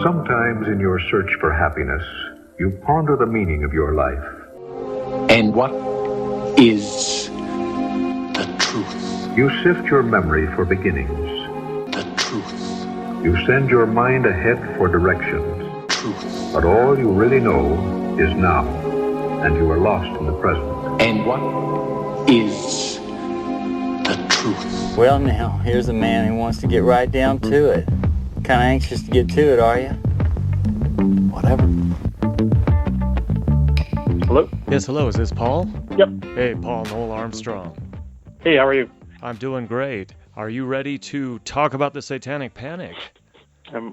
Sometimes in your search for happiness, you ponder the meaning of your life. And what is the truth? You sift your memory for beginnings. The truth. You send your mind ahead for directions. Truth. But all you really know is now, and you are lost in the present. And what is the truth? Well, now, here's a man who wants to get right down to it. Kind of anxious to get to it, are you? Whatever. Hello? Yes, hello. Is this Paul? Yep. Hey, Paul, Noel Armstrong. Hey, how are you? I'm doing great. Are you ready to talk about the Satanic Panic? I'm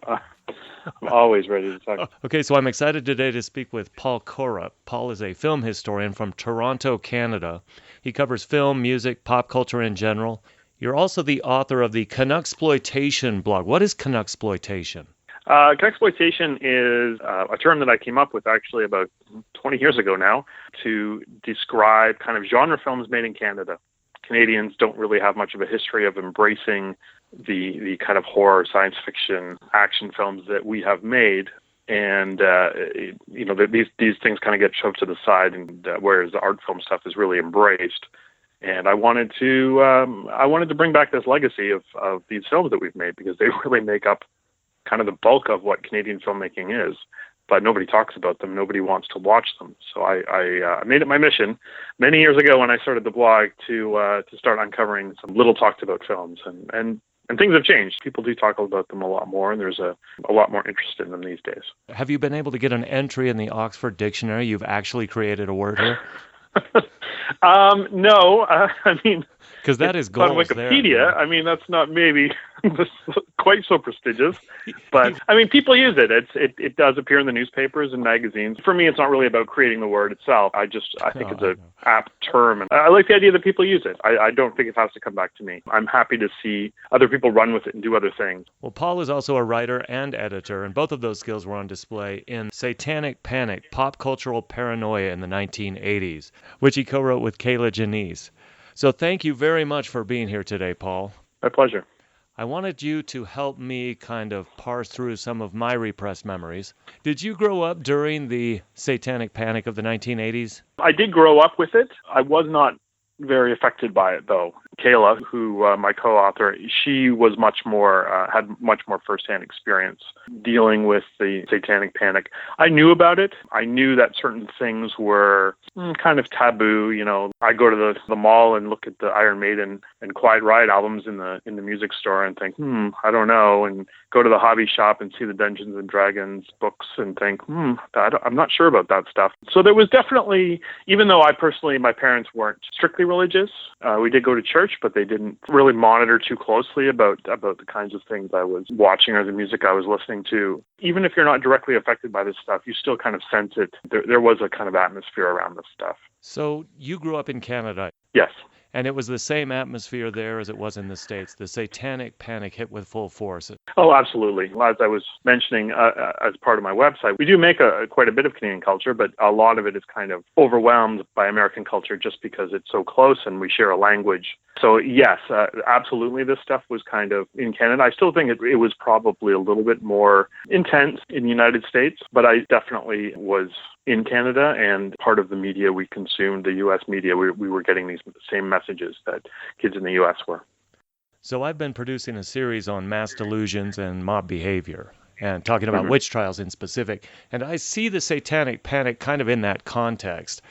always ready to talk. Okay, so I'm excited today to speak with Paul Korup. Paul is a film historian from Toronto, Canada. He covers film, music, pop culture in general. You're also the author of the Canucksploitation blog. What is Canucksploitation? Canucksploitation is a term that I came up with actually about 20 years ago now to describe kind of genre films made in Canada. Canadians don't really have much of a history of embracing the kind of horror, science fiction, action films that we have made. And, these things kind of get shoved to the side, and whereas the art film stuff is really embraced. And I wanted to bring back this legacy of these films that we've made, because they really make up kind of the bulk of what Canadian filmmaking is. But nobody talks about them. Nobody wants to watch them. So I made it my mission many years ago when I started the blog to start uncovering some little talked about films. And things have changed. People do talk about them a lot more, and there's a lot more interest in them these days. Have you been able to get an entry in the Oxford Dictionary? You've actually created a word here? No, I mean, because that is gold. On Wikipedia, I mean, that's not maybe quite so prestigious, but I mean, people use it. It does appear in the newspapers and magazines. For me, it's not really about creating the word itself. I think it's an apt term, and I like the idea that people use it. I don't think it has to come back to me. I'm happy to see other people run with it and do other things. Well, Paul is also a writer and editor, and both of those skills were on display in Satanic Panic, Pop Cultural Paranoia in the 1980s, which he co-wrote with Kayla Janice. So thank you very much for being here today, Paul. My pleasure. I wanted you to help me kind of parse through some of my repressed memories. Did you grow up during the Satanic Panic of the 1980s? I did grow up with it. I was not very affected by it, though. Kayla, who my co-author, she was had much more firsthand experience dealing with the Satanic Panic. I knew about it. I knew that certain things were kind of taboo. You know, I go to the mall and look at the Iron Maiden and Quiet Riot albums in the music store and think, I don't know, and go to the hobby shop and see the Dungeons and Dragons books and think, I'm not sure about that stuff. So there was definitely, even though my parents weren't strictly religious, we did go to church, but they didn't really monitor too closely about the kinds of things I was watching or the music I was listening to. Even if you're not directly affected by this stuff, you still kind of sense it. There was a kind of atmosphere around this stuff. So you grew up in Canada? Yes. And it was the same atmosphere there as it was in the States. The Satanic Panic hit with full force. Oh, absolutely. As I was mentioning as part of my website, we do make quite a bit of Canadian culture, but a lot of it is kind of overwhelmed by American culture just because it's so close and we share a language. So yes, absolutely, this stuff was kind of in Canada. I still think it was probably a little bit more intense in the United States, but I definitely was in Canada, and part of the media we consumed, the U.S. media, we were getting these same messages that kids in the U.S. were. So I've been producing a series on mass delusions and mob behavior, and talking about witch trials in specific, and I see the Satanic Panic kind of in that context.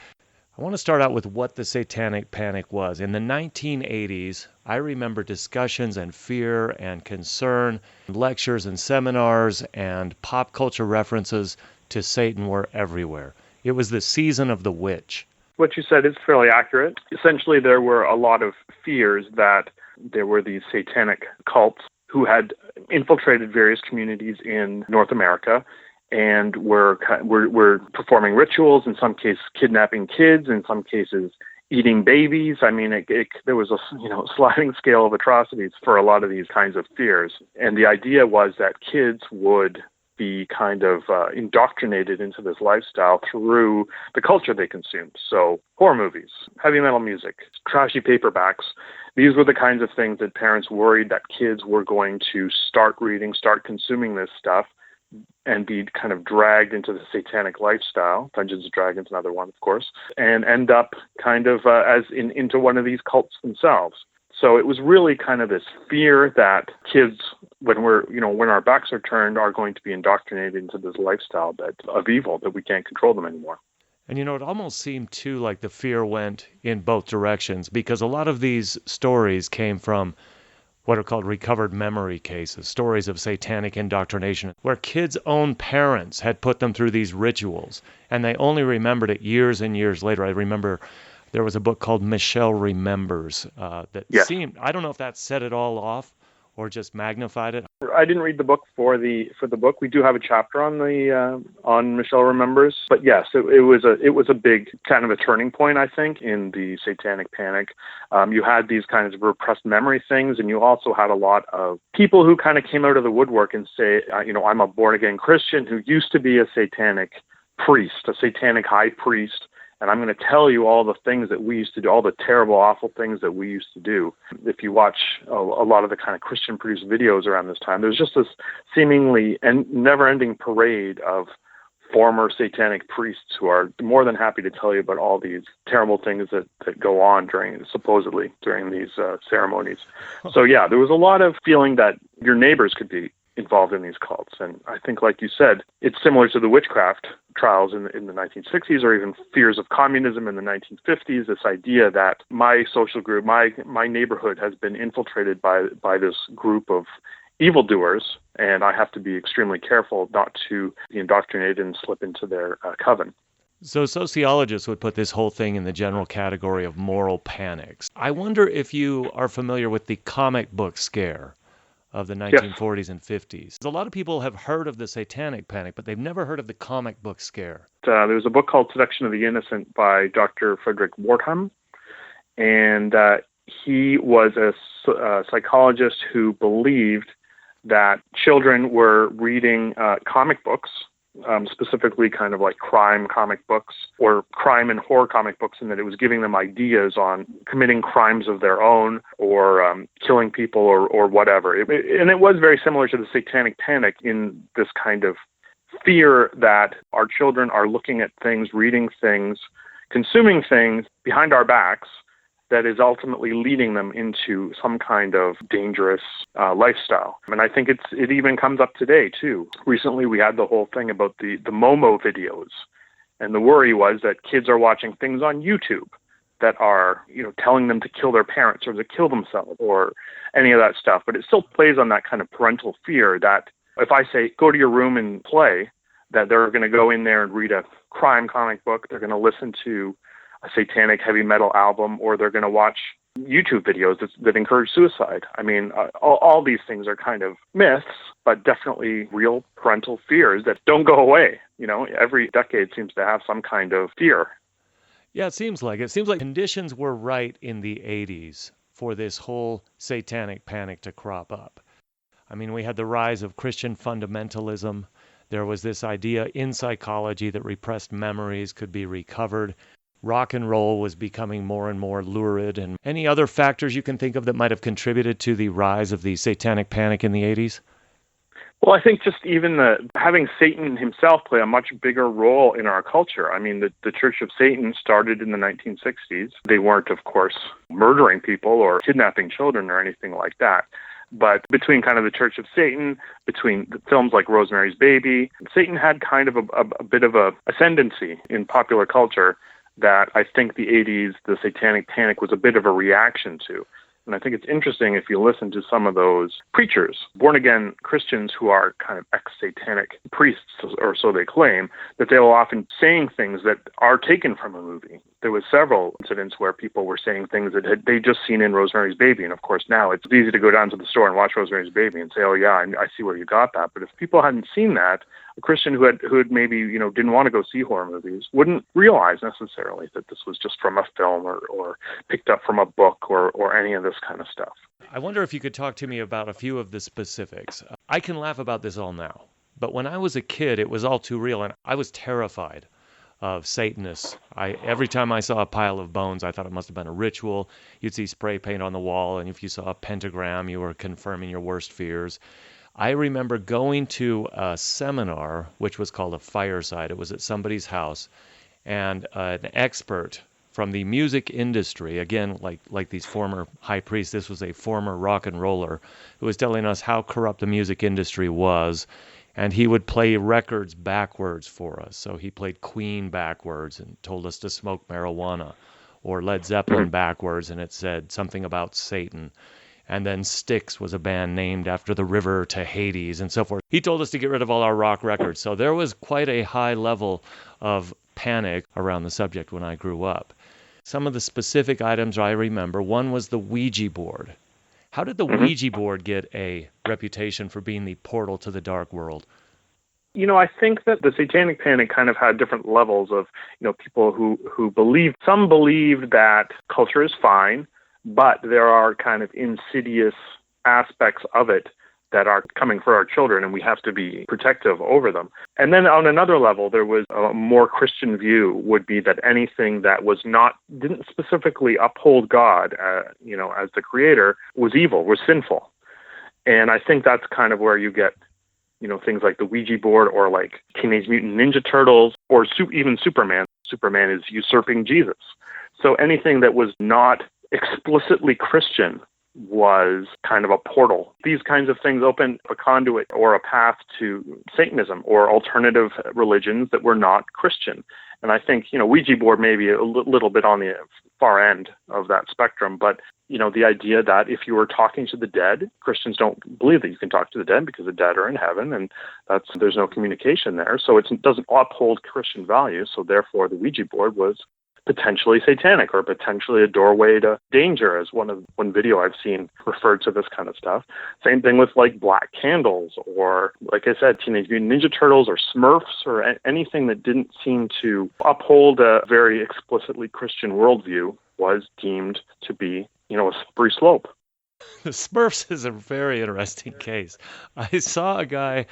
I want to start out with what the Satanic Panic was. In the 1980s, I remember discussions and fear and concern, lectures and seminars and pop culture references to Satan were everywhere. It was the season of the witch. What you said is fairly accurate. Essentially, there were a lot of fears that there were these satanic cults who had infiltrated various communities in North America and were performing rituals, in some cases kidnapping kids, in some cases eating babies. I mean, there was a sliding scale of atrocities for a lot of these kinds of fears. And the idea was that kids would be kind of indoctrinated into this lifestyle through the culture they consumed. So horror movies, heavy metal music, trashy paperbacks. These were the kinds of things that parents worried that kids were going to start reading, start consuming this stuff, and be kind of dragged into the satanic lifestyle. Dungeons and Dragons, another one, of course, and end up kind of into one of these cults themselves. So it was really kind of this fear that kids, when our backs are turned, are going to be indoctrinated into this lifestyle of evil, that we can't control them anymore. And it almost seemed too like the fear went in both directions, because a lot of these stories came from what are called recovered memory cases, stories of satanic indoctrination, where kids' own parents had put them through these rituals, and they only remembered it years and years later. I remember there was a book called Michelle Remembers that seemed, I don't know if that set it all off or just magnified it. I didn't read the book for the book. We do have a chapter on Michelle Remembers, but yes, it was a big kind of a turning point, I think, in the Satanic Panic. You had these kinds of repressed memory things, and you also had a lot of people who kind of came out of the woodwork and say, I'm a born again Christian who used to be a satanic priest, a satanic high priest. And I'm going to tell you all the things that we used to do, all the terrible, awful things that we used to do. If you watch a lot of the kind of Christian-produced videos around this time, there's just this seemingly never-ending parade of former satanic priests who are more than happy to tell you about all these terrible things that go on supposedly during these ceremonies. So yeah, there was a lot of feeling that your neighbors could be involved in these cults. And I think, like you said, it's similar to the witchcraft trials in the 1960s, or even fears of communism in the 1950s, this idea that my social group, my neighborhood has been infiltrated by this group of evildoers, and I have to be extremely careful not to be indoctrinated and slip into their coven. So sociologists would put this whole thing in the general category of moral panics. I wonder if you are familiar with the comic book scare of the 1940s and 50s. A lot of people have heard of the Satanic Panic, but they've never heard of the comic book scare. There's a book called Seduction of the Innocent by Dr. Frederick Wertham, and he was a psychologist who believed that children were reading comic books, specifically kind of like crime comic books or crime and horror comic books, and that it was giving them ideas on committing crimes of their own or killing people or whatever. And it was very similar to the Satanic Panic in this kind of fear that our children are looking at things, reading things, consuming things behind our backs that is ultimately leading them into some kind of dangerous lifestyle. And I think it even comes up today, too. Recently, we had the whole thing about the Momo videos. And the worry was that kids are watching things on YouTube that are, telling them to kill their parents or to kill themselves or any of that stuff. But it still plays on that kind of parental fear that if I say, go to your room and play, that they're going to go in there and read a crime comic book, they're going to listen to a satanic heavy metal album, or they're going to watch YouTube videos that encourage suicide. I mean, all these things are kind of myths, but definitely real parental fears that don't go away. Every decade seems to have some kind of fear. Yeah, it seems like conditions were right in the 80s for this whole satanic panic to crop up. I mean, we had the rise of Christian fundamentalism. There was this idea in psychology that repressed memories could be recovered. Rock and roll was becoming more and more lurid, and any other factors you can think of that might have contributed to the rise of the Satanic Panic in the 80s? Well, I think just even having Satan himself play a much bigger role in our culture. I mean, the Church of Satan started in the 1960s. They weren't, of course, murdering people or kidnapping children or anything like that. But between kind of the Church of Satan, between the films like Rosemary's Baby, Satan had kind of a bit of a ascendancy in popular culture that I think the 80s, the Satanic Panic, was a bit of a reaction to. And I think it's interesting if you listen to some of those preachers, born-again Christians who are kind of ex-satanic priests, or so they claim, that they will often saying things that are taken from a movie. There was several incidents where people were saying things that they just seen in Rosemary's Baby. And of course now it's easy to go down to the store and watch Rosemary's Baby and say, oh yeah, I see where you got that. But if people hadn't seen that, a Christian who had maybe, didn't want to go see horror movies wouldn't realize necessarily that this was just from a film or picked up from a book or any of this kind of stuff. I wonder if you could talk to me about a few of the specifics. I can laugh about this all now, but when I was a kid, it was all too real, and I was terrified of Satanists. Every time I saw a pile of bones, I thought it must have been a ritual. You'd see spray paint on the wall, and if you saw a pentagram, you were confirming your worst fears. I remember going to a seminar, which was called a fireside. It was at somebody's house, and an expert from the music industry, again, like these former high priests, this was a former rock and roller, who was telling us how corrupt the music industry was. And he would play records backwards for us. So he played Queen backwards and told us to smoke marijuana, or Led Zeppelin backwards, and it said something about Satan. And then Styx was a band named after the river to Hades and so forth. He told us to get rid of all our rock records. So there was quite a high level of panic around the subject when I grew up. Some of the specific items I remember, one was the Ouija board. How did the Ouija board get a reputation for being the portal to the dark world? I think that the Satanic Panic kind of had different levels of, people who believed. Some believed that culture is fine, but there are kind of insidious aspects of it that are coming for our children, and we have to be protective over them. And then on another level, there was a more Christian view would be that anything that didn't specifically uphold God, as the creator, was evil, was sinful. And I think that's kind of where you get, things like the Ouija board or like Teenage Mutant Ninja Turtles or even Superman. Superman is usurping Jesus. So anything that was not explicitly Christian was kind of a portal. These kinds of things open a conduit or a path to Satanism or alternative religions that were not Christian. And I think, Ouija board may be a little bit on the far end of that spectrum, but, the idea that if you were talking to the dead, Christians don't believe that you can talk to the dead because the dead are in heaven, and there's no communication there. So it doesn't uphold Christian values. So therefore, the Ouija board was potentially satanic or potentially a doorway to danger, as one video I've seen referred to this kind of stuff. Same thing with like black candles or, like I said, Teenage Mutant Ninja Turtles or Smurfs or anything that didn't seem to uphold a very explicitly Christian worldview was deemed to be, a slippery slope. The Smurfs is a very interesting case. I saw a guy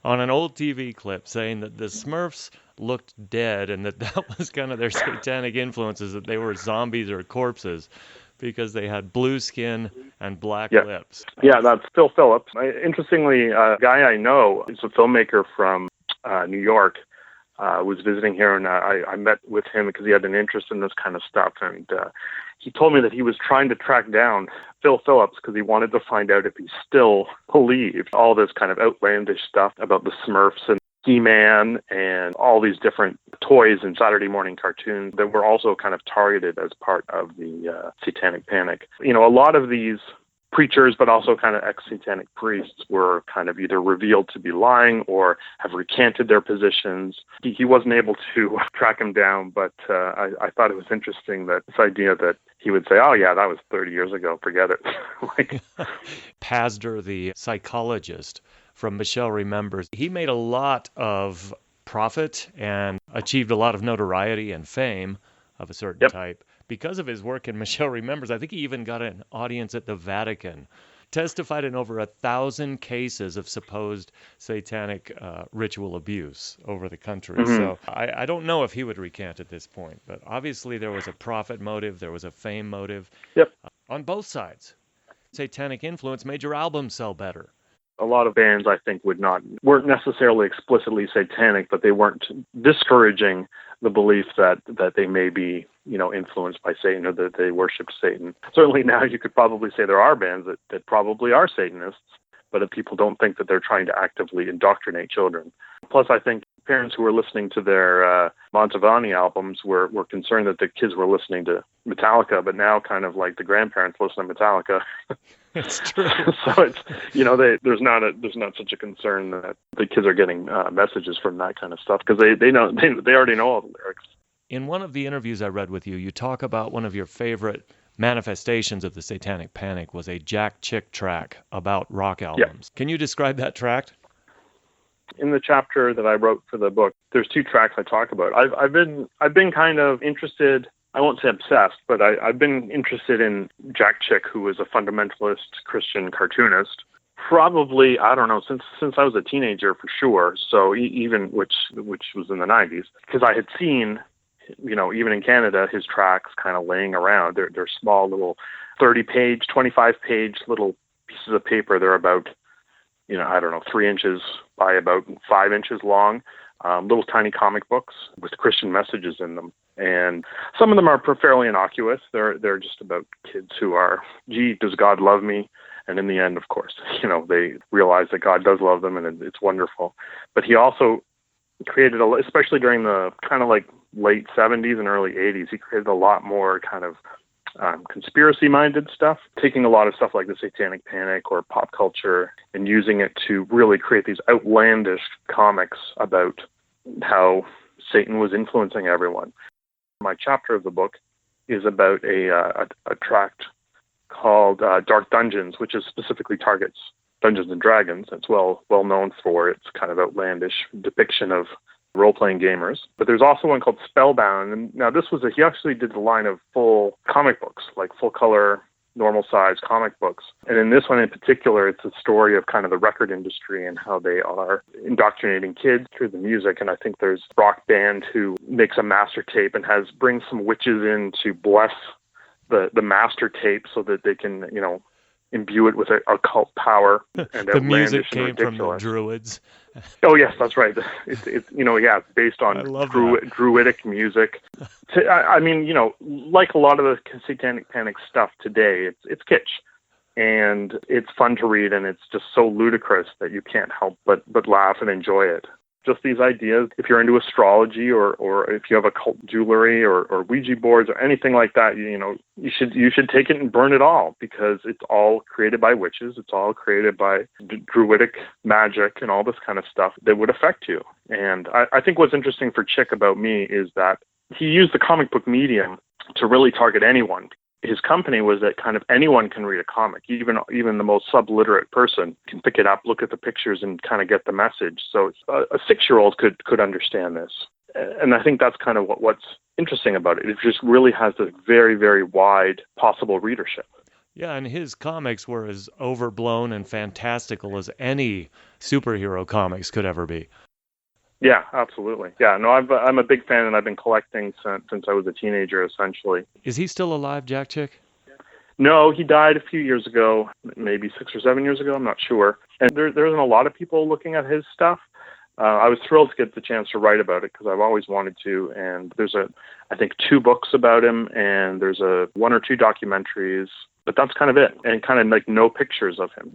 on an old TV clip saying that the Smurfs looked dead and that was kind of their satanic influences, that they were zombies or corpses because they had blue skin and black lips. Yeah, that's Phil Phillips. Interestingly, a guy I know is a filmmaker from New York, was visiting here, and I met with him because he had an interest in this kind of stuff, and he told me that he was trying to track down Phil Phillips because he wanted to find out if he still believed all this kind of outlandish stuff about the Smurfs and He-Man and all these different toys and Saturday morning cartoons that were also kind of targeted as part of the Satanic Panic. A lot of these preachers, but also kind of ex-satanic priests, were kind of either revealed to be lying or have recanted their positions. He wasn't able to track him down, but I thought it was interesting that this idea that he would say, oh yeah, that was 30 years ago, forget it. Pazder, the psychologist from Michelle Remembers, he made a lot of profit and achieved a lot of notoriety and fame of a certain type because of his work in Michelle Remembers. I think he even got an audience at the Vatican. Testified in over 1,000 cases of supposed satanic ritual abuse over the country. So I don't know if he would recant at this point, but obviously there was a profit motive, there was a fame motive on both sides. Satanic influence made your album sell better. A lot of bands, I think, weren't necessarily explicitly satanic, but they weren't discouraging the belief that they may be, influenced by Satan or that they worship Satan. Certainly now you could probably say there are bands that probably are Satanists, but if people don't think that they're trying to actively indoctrinate children. Plus, I think parents who were listening to their Mantovani albums were concerned that the kids were listening to Metallica, but now kind of like the grandparents listen to Metallica. It's true. So it's, there's not such a concern that the kids are getting messages from that kind of stuff because they already know all the lyrics. In one of the interviews I read with you, you talk about one of your favorite manifestations of the Satanic Panic was a Jack Chick track about rock albums. Can you describe that track? In the chapter that I wrote for the book, there's 2 tracks I talk about. I've been kind of interested, I won't say obsessed, but I've been interested in Jack Chick, who was a fundamentalist Christian cartoonist, Probably, I don't know, since I was a teenager for sure. So even which was in the 90s, because I had seen, even in Canada, his tracks kind of laying around. They're small little 30-page, 25-page little pieces of paper. They're about, 3 inches by about 5 inches long. Little tiny comic books with Christian messages in them. And some of them are fairly innocuous. They're just about kids who are, gee, does God love me? And in the end, of course, they realize that God does love them, and it's wonderful. But he also created, especially during the kind of like late 70s and early 80s, he created a lot more kind of conspiracy-minded stuff, taking a lot of stuff like the Satanic Panic or pop culture and using it to really create these outlandish comics about how Satan was influencing everyone. My chapter of the book is about a tract called Dark Dungeons, which is specifically targets Dungeons and Dragons. It's well known for its kind of outlandish depiction of role-playing gamers. But there's also one called Spellbound, and now this was he actually did the line of full comic books, like full-color, normal-size comic books. And in this one in particular, it's a story of kind of the record industry and how they are indoctrinating kids through the music. And I think there's a rock band who makes a master tape and brings some witches in to bless the master tape so that they can, imbue it with occult power. And the music came from the Druids. Oh yes, that's right. It's based on Druidic music. I mean, like a lot of the Satanic Panic stuff today, it's kitsch, and it's fun to read, and it's just so ludicrous that you can't help but laugh and enjoy it. Just these ideas, if you're into astrology or if you have occult jewelry or Ouija boards or anything like that, you should take it and burn it all, because it's all created by witches. It's all created by Druidic magic and all this kind of stuff that would affect you. And I think what's interesting for Chick about me is that he used the comic book medium to really target anyone. His company was that kind of anyone can read a comic, even the most subliterate person can pick it up, look at the pictures, and kind of get the message. So a 6-year-old could understand this. And I think that's kind of what's interesting about it. It just really has a very, very wide possible readership. Yeah, and his comics were as overblown and fantastical as any superhero comics could ever be. Yeah, absolutely. Yeah, no, I'm a big fan, and I've been collecting since I was a teenager, essentially. Is he still alive, Jack Chick? No, he died a few years ago, maybe 6 or 7 years ago, I'm not sure. And there isn't a lot of people looking at his stuff. I was thrilled to get the chance to write about it because I've always wanted to. And there's I think 2 books about him, and there's 1 or 2 documentaries, but that's kind of it. And kind of like no pictures of him.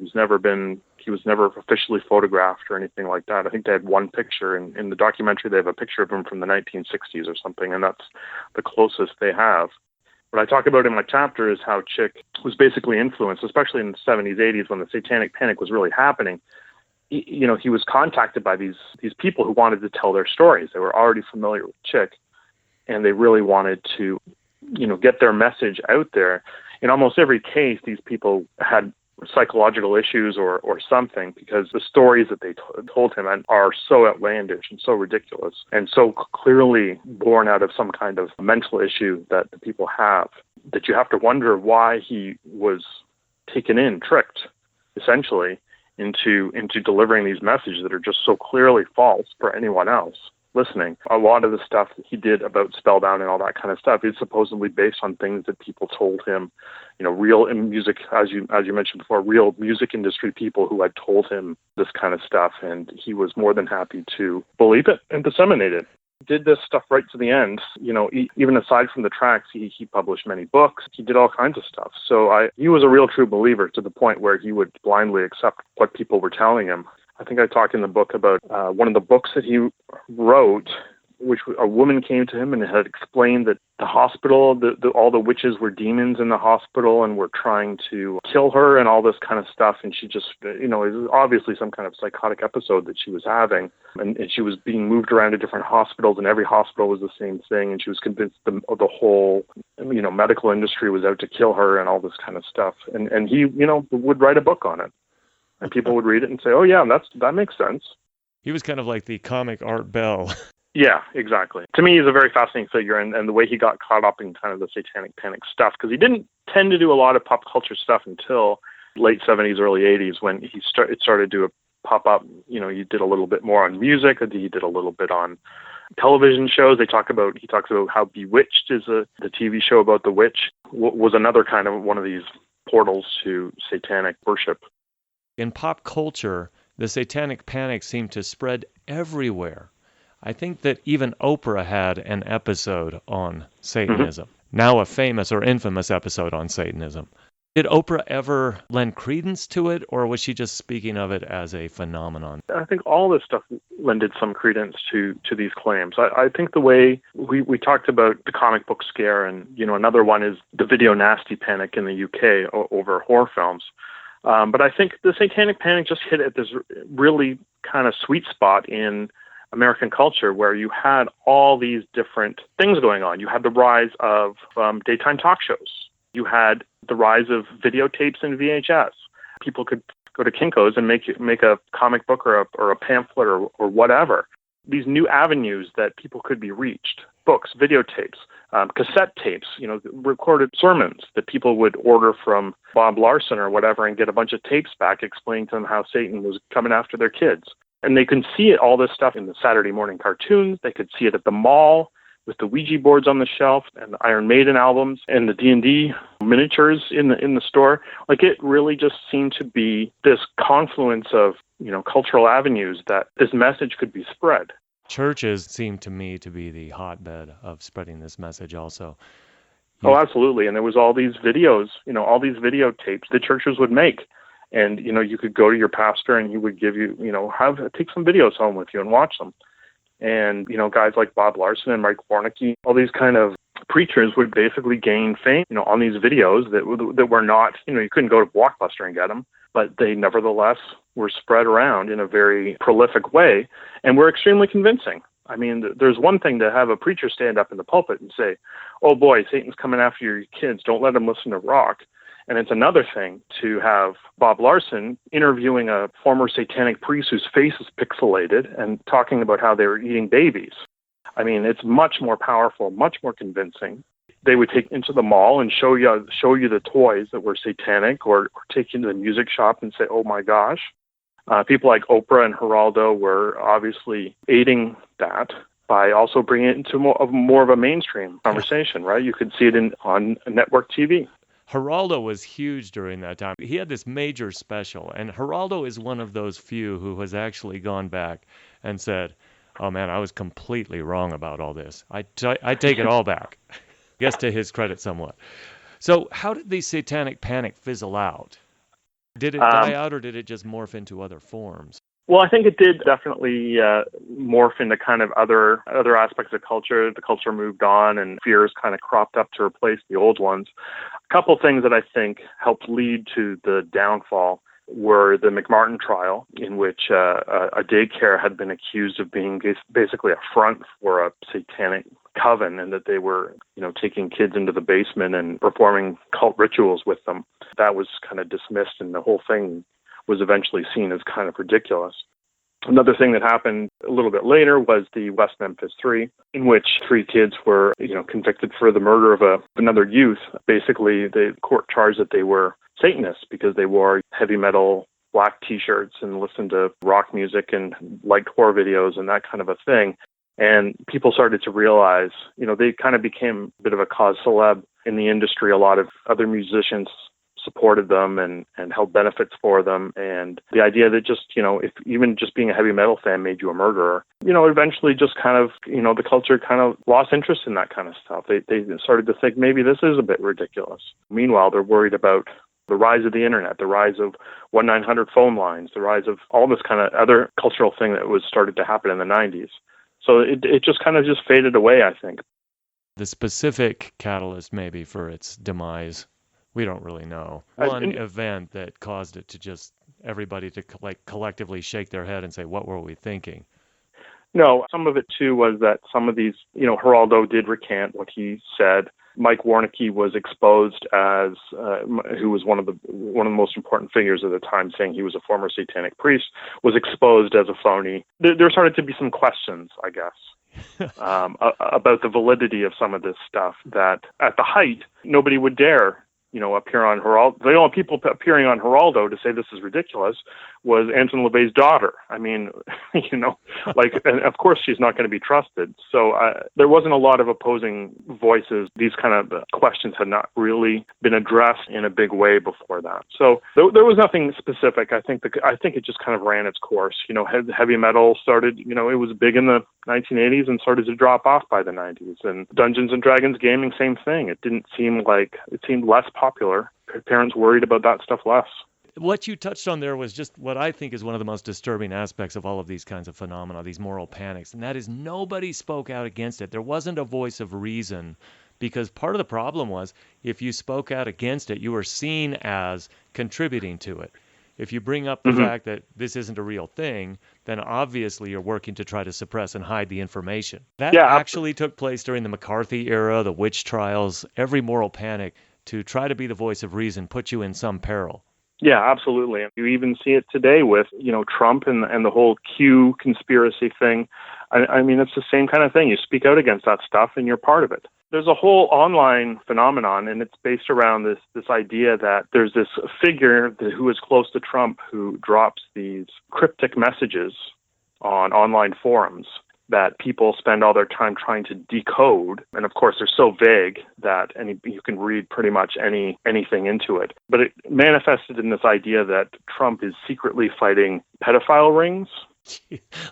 He was never officially photographed or anything like that. I think they had 1 picture in the documentary. They have a picture of him from the 1960s or something, and that's the closest they have. What I talk about in my chapter is how Chick was basically influenced, especially in the 70s, 80s, when the Satanic Panic was really happening. He was contacted by these people who wanted to tell their stories. They were already familiar with Chick, and they really wanted to, get their message out there. In almost every case, these people had psychological issues or something, because the stories that they told him are so outlandish and so ridiculous and so clearly born out of some kind of mental issue that the people have, that you have to wonder why he was tricked, essentially, into delivering these messages that are just so clearly false for anyone else listening. A lot of the stuff that he did about Spellbound and all that kind of stuff is supposedly based on things that people told him, real in music, as you mentioned before, real music industry people who had told him this kind of stuff, and he was more than happy to believe it and disseminate it. Did this stuff right to the end. Even aside from the tracks, he published many books. He did all kinds of stuff. So he was a real true believer, to the point where he would blindly accept what people were telling him. I think I talked in the book about one of the books that he wrote, which a woman came to him and had explained that the hospital, all the witches were demons in the hospital and were trying to kill her and all this kind of stuff. And she just, it was obviously some kind of psychotic episode that she was having. And she was being moved around to different hospitals, and every hospital was the same thing. And she was convinced the whole, medical industry was out to kill her and all this kind of stuff. And he, would write a book on it. And people would read it and say, oh, yeah, that makes sense. He was kind of like the comic Art Bell. Yeah, exactly. To me, he's a very fascinating figure, and the way he got caught up in kind of the Satanic Panic stuff, because he didn't tend to do a lot of pop culture stuff until late 70s, early 80s, when it started to pop up. He did a little bit more on music. He did a little bit on television shows. He talks about how Bewitched is the TV show about the witch was another kind of one of these portals to satanic worship. In pop culture, the Satanic Panic seemed to spread everywhere. I think that even Oprah had an episode on Satanism, now a famous or infamous episode on Satanism. Did Oprah ever lend credence to it, or was she just speaking of it as a phenomenon? I think all this stuff lended some credence to these claims. I think the way we talked about the comic book scare, and another one is the video nasty panic in the UK over horror films. But I think the Satanic Panic just hit at this really kind of sweet spot in American culture, where you had all these different things going on. You had the rise of daytime talk shows. You had the rise of videotapes and VHS. People could go to Kinko's and make a comic book or a pamphlet or whatever. These new avenues that people could be reached: books, videotapes, cassette tapes, recorded sermons that people would order from Bob Larson or whatever and get a bunch of tapes back explaining to them how Satan was coming after their kids. And they could see it, all this stuff, in the Saturday morning cartoons. They could see it at the mall with the Ouija boards on the shelf and the Iron Maiden albums and the D&D miniatures in the store. Like, it really just seemed to be this confluence of, cultural avenues that this message could be spread. Churches seem to me to be the hotbed of spreading this message also. Oh, absolutely. And there was all these videos, all these videotapes the churches would make. And, you could go to your pastor and he would give you, take some videos home with you and watch them. And, guys like Bob Larson and Mike Warnicki, all these kind of preachers would basically gain fame, on these videos that were not, you couldn't go to Blockbuster and get them, but they nevertheless were spread around in a very prolific way and were extremely convincing. I mean, there's one thing to have a preacher stand up in the pulpit and say, "Oh boy, Satan's coming after your kids. Don't let him listen to rock." And it's another thing to have Bob Larson interviewing a former satanic priest whose face is pixelated and talking about how they were eating babies. I mean, it's much more powerful, much more convincing. They would take into the mall and show you the toys that were satanic, or take you to the music shop and say, "Oh my gosh." People like Oprah and Geraldo were obviously aiding that by also bringing it into more of a mainstream conversation, right? You could see it on network TV. Geraldo was huge during that time. He had this major special, and Geraldo is one of those few who has actually gone back and said, "Oh man, I was completely wrong about all this. I take it all back." I guess to his credit somewhat. So how did the Satanic Panic fizzle out? Did it die out, or did it just morph into other forms? Well, I think it did definitely morph into kind of other aspects of culture. The culture moved on, and fears kind of cropped up to replace the old ones. A couple things that I think helped lead to the downfall were the McMartin trial, in which a daycare had been accused of being basically a front for a satanic coven, and that they were, taking kids into the basement and performing cult rituals with them. That was kind of dismissed, and the whole thing was eventually seen as kind of ridiculous. Another thing that happened a little bit later was the West Memphis 3, in which 3 kids were, convicted for the murder of another youth. Basically, the court charged that they were Satanists because they wore heavy metal black T-shirts and listened to rock music and liked horror videos and that kind of a thing. And people started to realize, they kind of became a bit of a cause célèbre in the industry. A lot of other musicians supported them and held benefits for them. And the idea that just, if even just being a heavy metal fan made you a murderer, eventually just kind of, the culture kind of lost interest in that kind of stuff. They started to think maybe this is a bit ridiculous. Meanwhile, they're worried about the rise of the internet, the rise of 1-900 phone lines, the rise of all this kind of other cultural thing that was started to happen in the 90s. So it just kind of just faded away, I think. The specific catalyst maybe for its demise, we don't really know. One event that caused it to just everybody to collectively shake their head and say, "What were we thinking?" No, some of it too was that some of these, Geraldo did recant what he said. Mike Warnicki was exposed as, who was one of the most important figures at the time, saying he was a former satanic priest, was exposed as a phony. There started to be some questions, I guess, about the validity of some of this stuff that at the height, nobody would dare, appear on Geraldo. The only people appearing on Geraldo to say this is ridiculous was Anton LaVey's daughter. I mean, and of course she's not going to be trusted. So there wasn't a lot of opposing voices. These kind of questions had not really been addressed in a big way before that. So there was nothing specific. I think it just kind of ran its course. Heavy metal started, it was big in the 1980s and started to drop off by the 90s. And Dungeons and Dragons gaming, same thing. It seemed less popular. Parents worried about that stuff less. What you touched on there was just what I think is one of the most disturbing aspects of all of these kinds of phenomena, these moral panics, and that is nobody spoke out against it. There wasn't a voice of reason, because part of the problem was if you spoke out against it, you were seen as contributing to it. If you bring up the fact that this isn't a real thing, then obviously you're working to try to suppress and hide the information. That actually took place during the McCarthy era, the witch trials, every moral panic. To try to be the voice of reason put you in some peril. Yeah, absolutely. You even see it today with, Trump and the whole Q conspiracy thing. I mean, it's the same kind of thing. You speak out against that stuff and you're part of it. There's a whole online phenomenon, and it's based around this idea that there's this figure who is close to Trump who drops these cryptic messages on online forums that people spend all their time trying to decode. And of course, they're so vague that you can read pretty much anything into it. But it manifested in this idea that Trump is secretly fighting pedophile rings.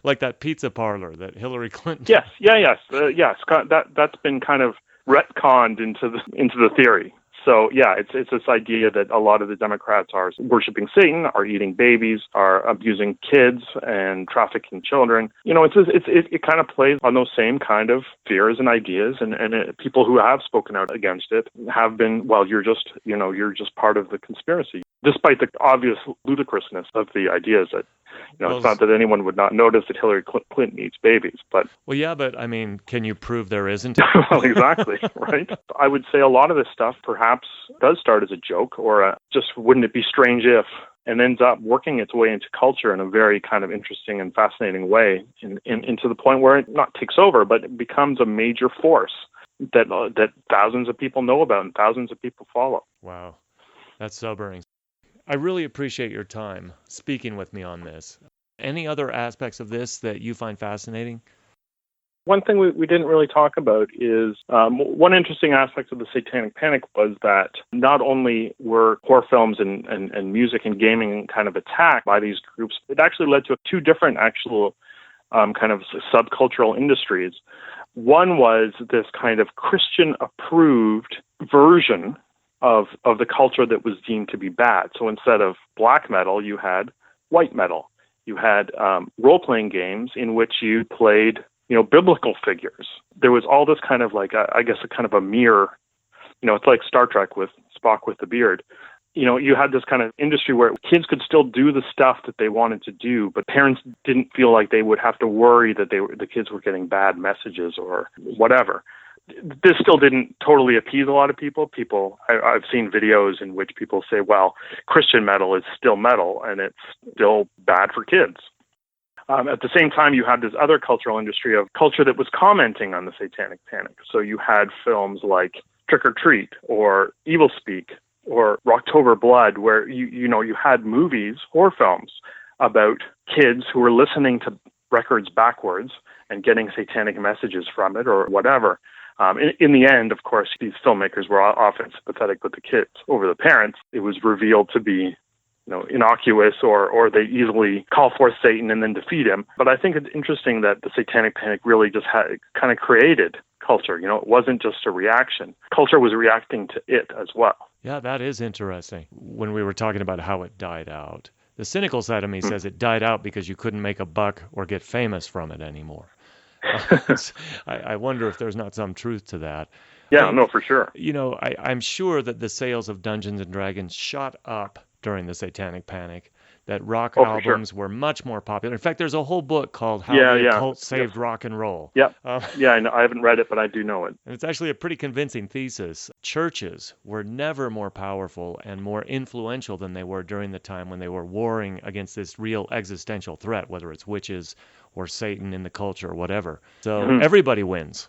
Like that pizza parlor that Hillary Clinton. Yes. That's been kind of retconned into the theory. So yeah, it's this idea that a lot of the Democrats are worshiping Satan, are eating babies, are abusing kids, and trafficking children. It kind of plays on those same kind of fears and ideas, and people who have spoken out against it have been, well, you're just part of the conspiracy, despite the obvious ludicrousness of the ideas that. It's not that anyone would not notice that Hillary Clinton eats babies, but... Well, yeah, but, I mean, can you prove there isn't? Well, exactly, right? I would say a lot of this stuff perhaps does start as a joke, or just wouldn't it be strange if, and ends up working its way into culture in a very kind of interesting and fascinating way, into the point where it not takes over, but it becomes a major force that thousands of people know about and thousands of people follow. Wow, that's sobering. I really appreciate your time speaking with me on this. Any other aspects of this that you find fascinating? One thing we didn't really talk about is one interesting aspect of the Satanic Panic was that not only were horror films and music and gaming kind of attacked by these groups, it actually led to two different actual kind of subcultural industries. One was this kind of Christian-approved version of the culture that was deemed to be bad. So instead of black metal, you had white metal. You had role-playing games in which you played, biblical figures. There was all this kind of like, I guess, a kind of a mirror. It's like Star Trek with Spock with the beard. You had this kind of industry where kids could still do the stuff that they wanted to do, but parents didn't feel like they would have to worry that the kids were getting bad messages or whatever. This still didn't totally appease a lot of people. I've seen videos in which people say, well, Christian metal is still metal and it's still bad for kids. At the same time, you had this other cultural industry of culture that was commenting on the Satanic Panic. So you had films like Trick or Treat or Evil Speak or Rocktober Blood, where you had movies, horror films, about kids who were listening to records backwards and getting satanic messages from it or whatever. In the end, of course, these filmmakers were often sympathetic with the kids over the parents. It was revealed to be, innocuous, or they easily call forth Satan and then defeat him. But I think it's interesting that the Satanic Panic really just kind of created culture. It wasn't just a reaction. Culture was reacting to it as well. Yeah, that is interesting. When we were talking about how it died out, the cynical side of me says it died out because you couldn't make a buck or get famous from it anymore. I wonder if there's not some truth to that. Yeah, no, for sure. I'm sure that the sales of Dungeons and Dragons shot up during the Satanic Panic, that rock albums were much more popular. In fact, there's a whole book called How the Occult Saved Rock and Roll. Yeah, I know. I haven't read it, but I do know it. And it's actually a pretty convincing thesis. Churches were never more powerful and more influential than they were during the time when they were warring against this real existential threat, whether it's witches or Satan in the culture or whatever. So everybody wins.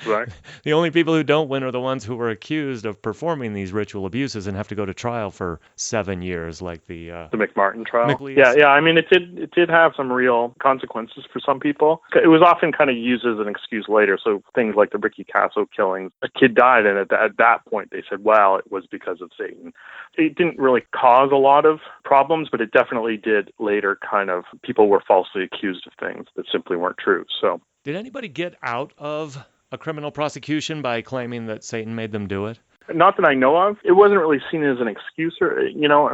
Right. The only people who don't win are the ones who were accused of performing these ritual abuses and have to go to trial for 7 years, like the McMartin trial. McLeese. Yeah. I mean, it did have some real consequences for some people. It was often kind of used as an excuse later. So things like the Ricky Casso killings, a kid died, and at that point they said, well, it was because of Satan. It didn't really cause a lot of problems, but it definitely did later. Kind of people were falsely accused of things that simply weren't true. So. Did anybody get out of a criminal prosecution by claiming that Satan made them do it? Not that I know of. It wasn't really seen as an excuse, or,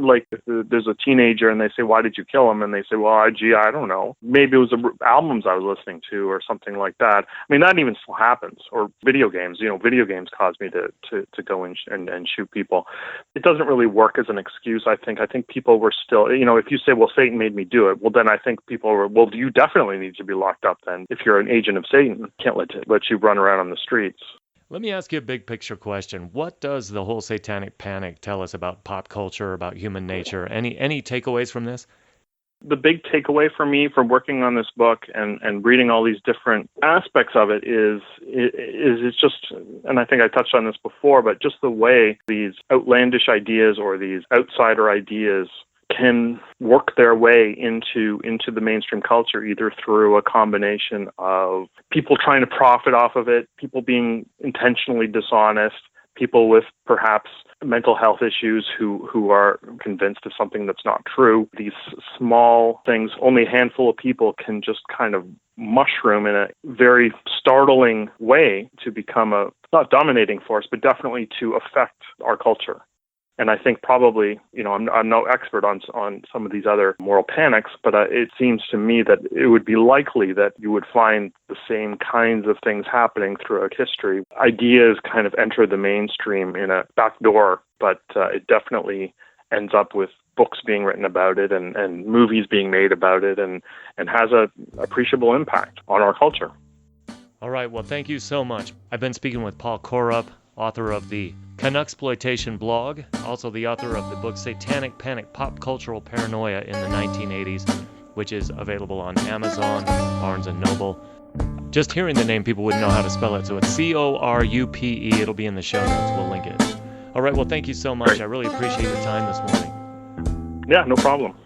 like if there's a teenager and they say, why did you kill him? And they say, well, I don't know. Maybe it was the albums I was listening to or something like that. I mean, that even still happens. Or video games. Video games caused me to go and shoot people. It doesn't really work as an excuse, I think. I think people were still, if you say, well, Satan made me do it, well, then I think people were, well, you definitely need to be locked up then. If you're an agent of Satan, can't let you run around on the streets. Let me ask you a big picture question. What does the whole Satanic Panic tell us about pop culture, about human nature? Any takeaways from this? The big takeaway for me from working on this book and reading all these different aspects of it is just, and I think I touched on this before, but just the way these outlandish ideas or these outsider ideas can work their way into the mainstream culture, either through a combination of people trying to profit off of it, people being intentionally dishonest, people with perhaps mental health issues who are convinced of something that's not true. These small things, only a handful of people can just kind of mushroom in a very startling way to become a, not dominating force, but definitely to affect our culture. And I think probably, I'm no expert on some of these other moral panics, but it seems to me that it would be likely that you would find the same kinds of things happening throughout history. Ideas kind of enter the mainstream in a back door, but it definitely ends up with books being written about it and movies being made about it and has a appreciable impact on our culture. All right. Well, thank you so much. I've been speaking with Paul Korup, author of the Canucksploitation blog, also the author of the book Satanic Panic, Pop Cultural Paranoia in the 1980s, which is available on Amazon, Barnes & Noble. Just hearing the name, people wouldn't know how to spell it, so it's Corupe. It'll be in the show notes. We'll link it. All right, well, thank you so much. I really appreciate your time this morning. Yeah, no problem.